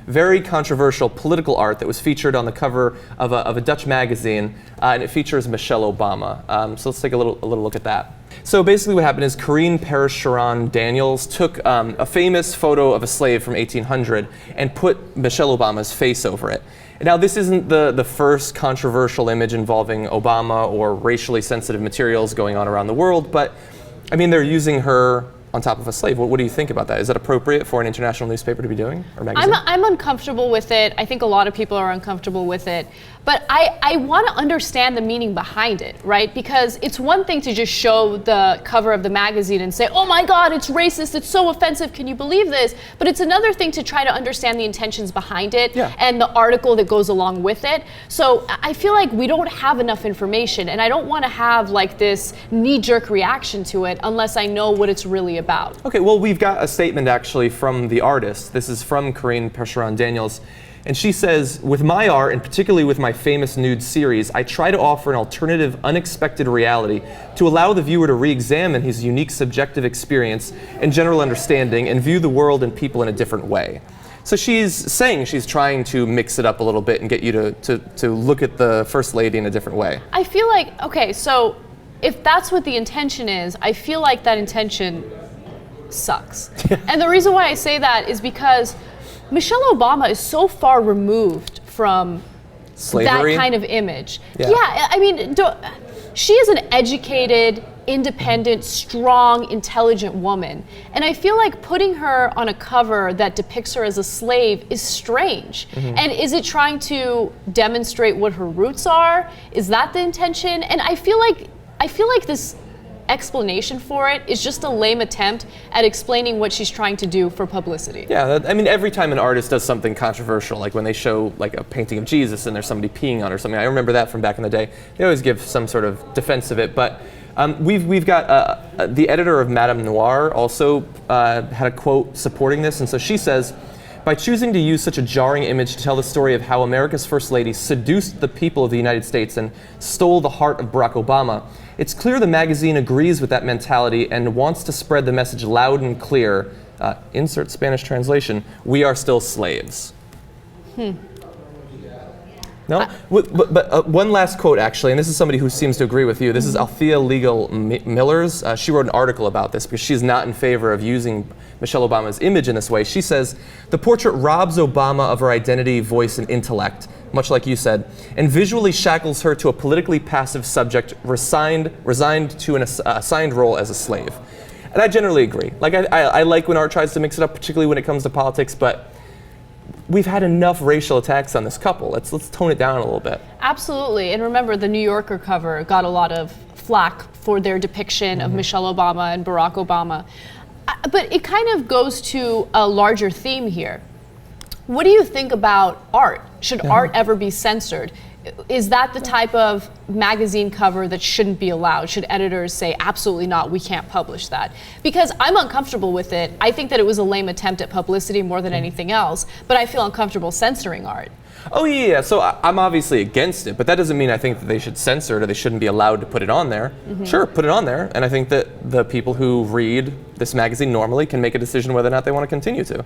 very controversial political art that was featured on the cover of a Dutch magazine, and it features Michelle Obama. So let's take a little look at that. So basically what happened is Kasparian Daniels took a famous photo of a slave from 1800 and put Michelle Obama's face over it. Now, this isn't the first controversial image involving Obama or racially sensitive materials going on around the world, but I mean, they're using her on top of a slave. What do you think about that? Is that appropriate for an international newspaper to be doing, or magazine? I'm uncomfortable with it. I think a lot of people are uncomfortable with it. But I want to understand the meaning behind it, right? Because it's one thing to just show the cover of the magazine and say, oh my God, it's racist, it's so offensive, can you believe this? But it's another thing to try to understand the intentions behind it and the article that goes along with it. So I feel like we don't have enough information, and I don't want to have like this knee-jerk reaction to it unless I know what it's really about. Okay, well, we've got a statement actually from the artist. This is from Kasparian Daniels. And she says, with my art, and particularly with my famous nude series, I try to offer an alternative, unexpected reality to allow the viewer to re-examine his unique subjective experience and general understanding and view the world and people in a different way. So she's saying she's trying to mix it up a little bit and get you to look at the First Lady in a different way. I feel like, okay, so if that's what the intention is, I feel like that intention sucks. And the reason why I say that is because Michelle Obama is so far removed from slavery, that kind of image. Yeah, I mean, she is an educated, independent, strong, intelligent woman. And I feel like putting her on a cover that depicts her as a slave is strange. And is it trying to demonstrate what her roots are? Is that the intention? And I feel like this explanation for it is just a lame attempt at explaining what she's trying to do for publicity. Yeah, I mean, every time an artist does something controversial, like when they show like a painting of Jesus and there's somebody peeing on it or something, I remember that from back in the day, they always give some sort of defense of it. But we've got the editor of Madame Noir also had a quote supporting this, and so she says, by choosing to use such a jarring image to tell the story of how America's First Lady seduced the people of the United States and stole the heart of Barack Obama, it's clear the magazine agrees with that mentality and wants to spread the message loud and clear, insert Spanish translation, we are still slaves. No? But one last quote, actually, and this is somebody who seems to agree with you. This is Althea Legal Millers. She wrote an article about this because she's not in favor of using Michelle Obama's image in this way. She says, the portrait robs Obama of her identity, voice, and intellect, much like you said, and visually shackles her to a politically passive subject resigned to an assigned role as a slave. And I generally agree. Like, I like when art tries to mix it up, particularly when it comes to politics, but we've had enough racial attacks on this couple. Let's tone it down a little bit. Absolutely. And remember, the New Yorker cover got a lot of flack for their depiction of Michelle Obama and Barack Obama. But it kind of goes to a larger theme here. What do you think about art? Should art ever be censored? Is that the type of magazine cover that shouldn't be allowed? Should editors say, absolutely not, we can't publish that? Because I'm uncomfortable with it. I think that it was a lame attempt at publicity more than anything else, but I feel uncomfortable censoring art. Oh yeah, so I'm obviously against it, but that doesn't mean I think that they should censor it or they shouldn't be allowed to put it on there. Sure, put it on there, and I think that the people who read this magazine normally can make a decision whether or not they want to continue to.